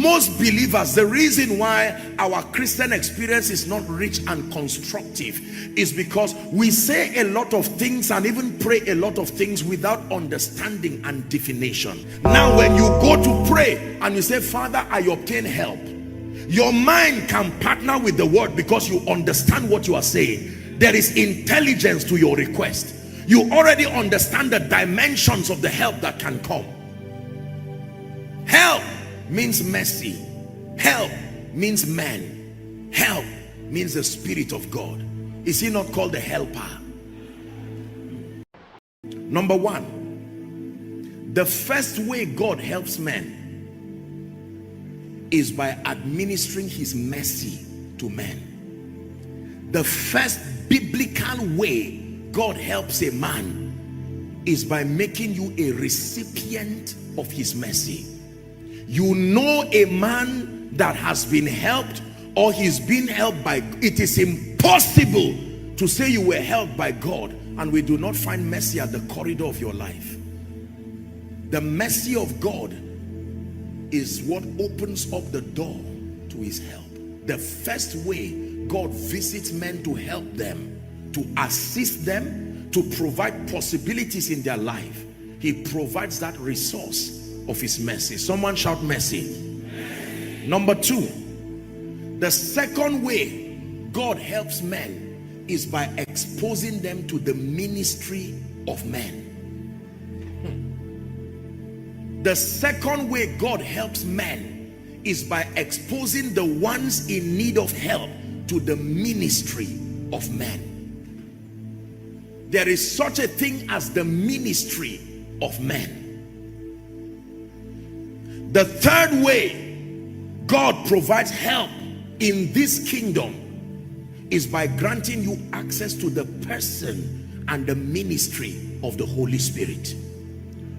most believers, the reason why our Christian experience is not rich and constructive is because we say a lot of things and even pray a lot of things without understanding and definition. Now when you go to pray and you say, Father, I obtain help, your mind can partner with the word because you understand what you are saying. There is intelligence to your request. You already understand the dimensions of the help that can come. Help means mercy. Help means man. Help means the Spirit of God. Is he not called the helper? Number one, the first way God helps men is by administering his mercy to men. The first biblical way God helps a man is by making you a recipient of his mercy. You know a man that has been helped or he's been helped by God. It is impossible to say you were helped by God and we do not find mercy at the corridor of your life. The mercy of God is what opens up the door to his help. The first way God visits men to help them, to assist them, to provide possibilities in their life, he provides that resource of his mercy. Someone shout mercy. Mercy. Number two, the second way God helps men is by exposing them to the ministry of men. The second way God helps men is by exposing the ones in need of help to the ministry of men. There is such a thing as the ministry of men. The third way God provides help in this kingdom is by granting you access to the person and the ministry of the Holy Spirit.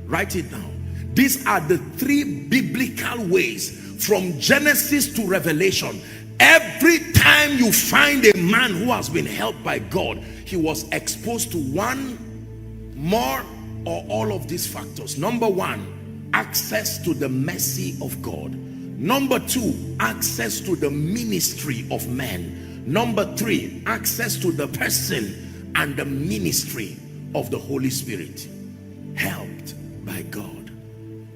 Write it down. These are the three biblical ways from Genesis to Revelation. Every time you find a man who has been helped by God, he was exposed to one, more, or all of these factors. Number one, access to the mercy of God. Number two, access to the ministry of men. Number three, access to the person and the ministry of the Holy Spirit. Helped by God,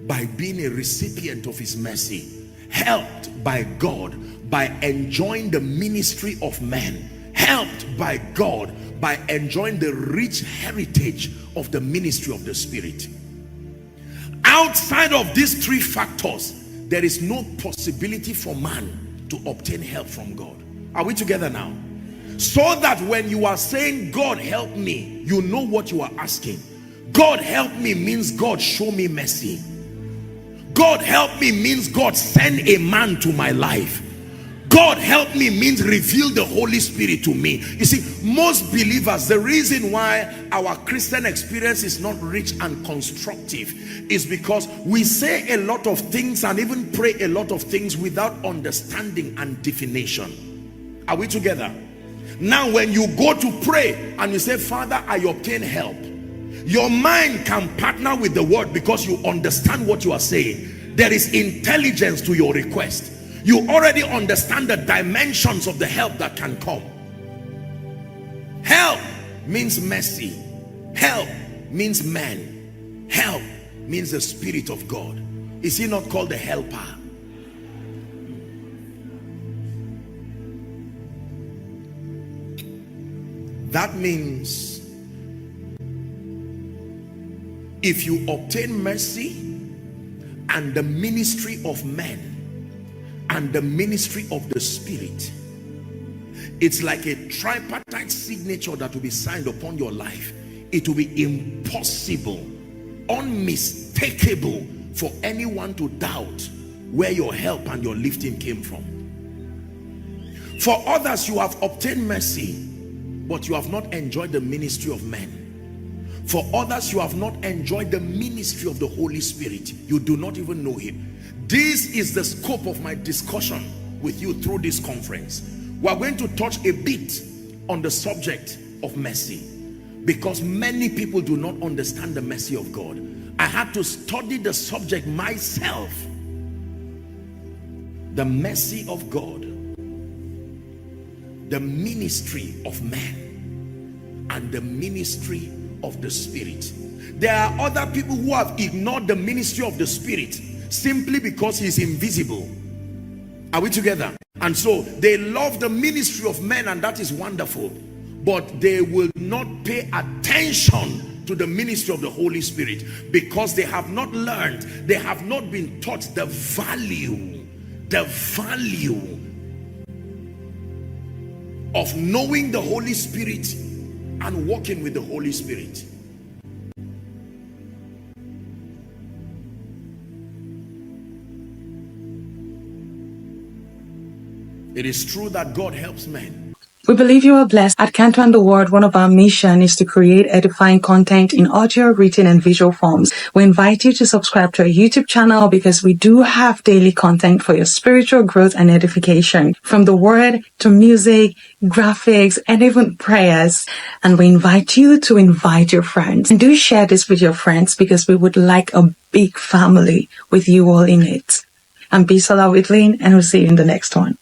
by being a recipient of his mercy. Helped by God, by enjoying the ministry of men. Helped by God, by enjoying the rich heritage of the ministry of the Spirit. Outside of these three factors, there is no possibility for man to obtain help from God. Are we together now? So that when you are saying, God help me, you know what you are asking. God help me means God show me mercy. God help me means God send a man to my life. God help me means reveal the Holy Spirit to me. You see, most believers, the reason why our Christian experience is not rich and constructive is because we say a lot of things and even pray a lot of things without understanding and definition. Are we together? Now when you go to pray and you say, Father, I obtain help, your mind can partner with the word because you understand what you are saying. There is intelligence to your request. You already understand the dimensions of the help that can come. Help means mercy. Help means man. Help means the Spirit of God. Is he not called the helper? That means if you obtain mercy and the ministry of men and the ministry of the Spirit, it's like a tripartite signature that will be signed upon your life. It will be impossible, unmistakable for anyone to doubt where your help and your lifting came from. For others, you have obtained mercy, but you have not enjoyed the ministry of men. For others, you have not enjoyed the ministry of the Holy Spirit. You do not even know him. This is the scope of my discussion with you through this conference. We are going to touch a bit on the subject of mercy, because many people do not understand the mercy of God. I had to study the subject myself the mercy of God, the ministry of man, and the ministry of the Spirit. There are other people who have ignored the ministry of the Spirit simply because he's invisible. Are we together? And so they love the ministry of men, and that is wonderful, but they will not pay attention to the ministry of the Holy Spirit because they have not learned, they have not been taught the value of knowing the Holy Spirit and walking with the Holy Spirit. It is true that God helps men. We believe you are blessed. At Canto and the Word, one of our mission is to create edifying content in audio, written, and visual forms. We invite you to subscribe to our YouTube channel because we do have daily content for your spiritual growth and edification, from the Word to music, graphics, and even prayers. And we invite you to invite your friends. And do share this with your friends because we would like a big family with you all in it. I'm Bisola Whitlin, and we'll see you in the next one.